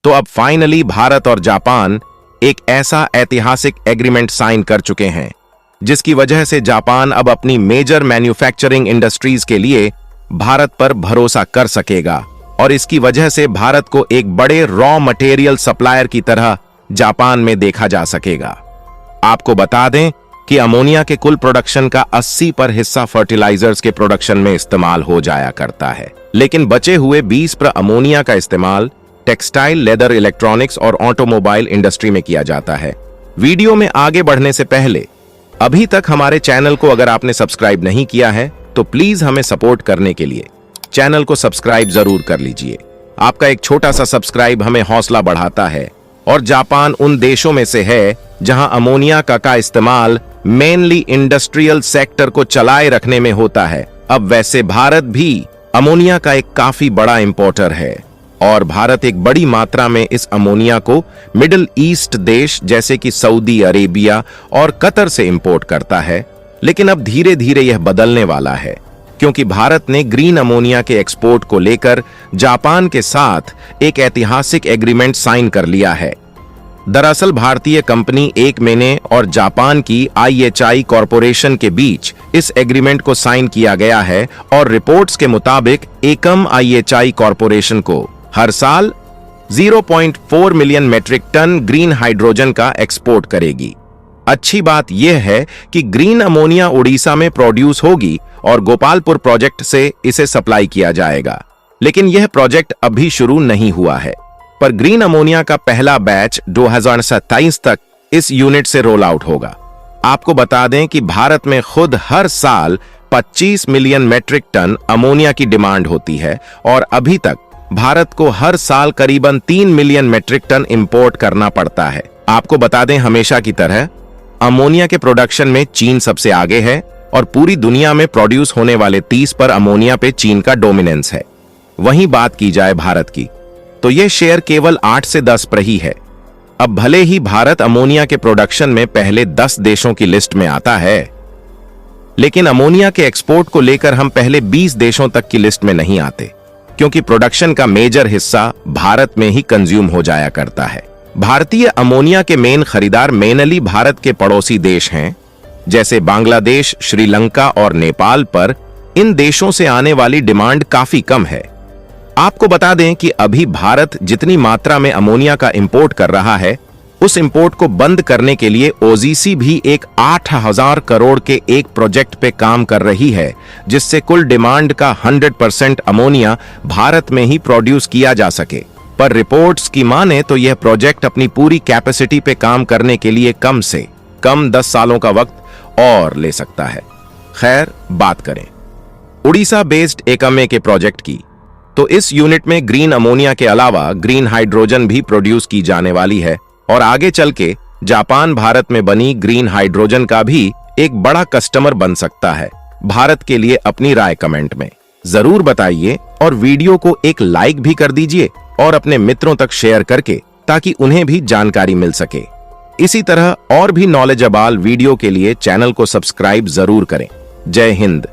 तो अब फाइनली भारत और जापान एक ऐसा ऐतिहासिक एग्रीमेंट साइन कर चुके हैं जिसकी वजह से जापान अब अपनी मेजर मैन्युफैक्चरिंग इंडस्ट्रीज के लिए भारत पर भरोसा कर सकेगा और इसकी वजह से भारत को एक बड़े रॉ मटेरियल सप्लायर की तरह जापान में देखा जा सकेगा। आपको बता दें कि अमोनिया के कुल प्रोडक्शन का 80 पर हिस्सा फर्टिलाइजर्स के प्रोडक्शन में इस्तेमाल हो जाया करता है, लेकिन बचे हुए 20 पर अमोनिया का इस्तेमाल टेक्सटाइल, लेदर, इलेक्ट्रॉनिक्स और ऑटोमोबाइल इंडस्ट्री में किया जाता है। वीडियो में आगे बढ़ने से पहले अभी तक हमारे चैनल को अगर आपने सब्सक्राइब नहीं किया है तो प्लीज हमें सपोर्ट करने के लिए चैनल को सब्सक्राइब जरूर कर लीजिए। आपका एक छोटा सा सब्सक्राइब हमें हौसला बढ़ाता है और जापान उन देशों में से है जहां अमोनिया का इस्तेमाल मेनली इंडस्ट्रियल सेक्टर को चलाए रखने में होता है। अब वैसे भारत भी अमोनिया का एक काफी बड़ा इंपोर्टर है और भारत एक बड़ी मात्रा में इस अमोनिया को मिडिल ईस्ट देश जैसे कि सऊदी अरेबिया और कतर से इंपोर्ट करता है। लेकिन अब धीरे धीरे यह बदलने वाला है क्योंकि भारत ने ग्रीन अमोनिया के एक्सपोर्ट को लेकर जापान के साथ एक ऐतिहासिक एग्रीमेंट साइन कर लिया है। दरअसल भारतीय कंपनी एक महीने और जापान की IHI कॉरपोरेशन के बीच इस एग्रीमेंट को साइन किया गया है और रिपोर्ट्स के मुताबिक एकम IHI कॉरपोरेशन को हर साल 0.4 million metric ton green hydrogen का एक्सपोर्ट करेगी। अच्छी बात यह है कि ग्रीन अमोनिया उड़ीसा में प्रोड्यूस होगी और गोपालपुर प्रोजेक्ट से इसे सप्लाई किया जाएगा, लेकिन यह प्रोजेक्ट अभी शुरू नहीं हुआ है। पर ग्रीन अमोनिया का पहला बैच 2027 तक इस यूनिट से रोल आउट होगा। आपको बता दें कि भारत में खुद हर साल 25 मिलियन मेट्रिक टन अमोनिया की डिमांड होती है और अभी तक भारत को हर साल करीबन 3 मिलियन मेट्रिक टन इंपोर्ट करना पड़ता है। आपको बता दें हमेशा की तरह अमोनिया के प्रोडक्शन में चीन सबसे आगे है और पूरी दुनिया में प्रोड्यूस होने वाले 30 पर अमोनिया पे चीन का डोमिनेंस है। वहीं बात की जाए भारत की तो यह शेयर केवल 8 से 10 पर ही है। अब भले ही भारत अमोनिया के प्रोडक्शन में पहले 10 देशों की लिस्ट में आता है, लेकिन अमोनिया के एक्सपोर्ट को लेकर हम पहले 20 देशों तक की लिस्ट में नहीं आते क्योंकि प्रोडक्शन का मेजर हिस्सा भारत में ही कंज्यूम हो जाया करता है। भारतीय अमोनिया के मेन खरीदार मेनली भारत के पड़ोसी देश हैं जैसे बांग्लादेश, श्रीलंका और नेपाल, पर इन देशों से आने वाली डिमांड काफी कम है। आपको बता दें कि अभी भारत जितनी मात्रा में अमोनिया का इंपोर्ट कर रहा है उस इंपोर्ट को बंद करने के लिए OGC भी एक 8,000 करोड़ के एक प्रोजेक्ट पे काम कर रही है जिससे कुल डिमांड का 100% अमोनिया भारत में ही प्रोड्यूस किया जा सके। पर रिपोर्ट्स की माने तो यह प्रोजेक्ट अपनी पूरी कैपेसिटी पे काम करने के लिए कम से कम 10 सालों का वक्त और ले सकता है। खैर, बात करें उड़ीसा बेस्ड एकमे के प्रोजेक्ट की तो इस यूनिट में ग्रीन अमोनिया के अलावा ग्रीन हाइड्रोजन भी प्रोड्यूस की जाने वाली है और आगे चल के जापान भारत में बनी ग्रीन हाइड्रोजन का भी एक बड़ा कस्टमर बन सकता है। भारत के लिए अपनी राय कमेंट में जरूर बताइए और वीडियो को एक लाइक भी कर दीजिए और अपने मित्रों तक शेयर करके ताकि उन्हें भी जानकारी मिल सके। इसी तरह और भी नॉलेजेबल वीडियो के लिए चैनल को सब्सक्राइब जरूर करें। जय हिंद।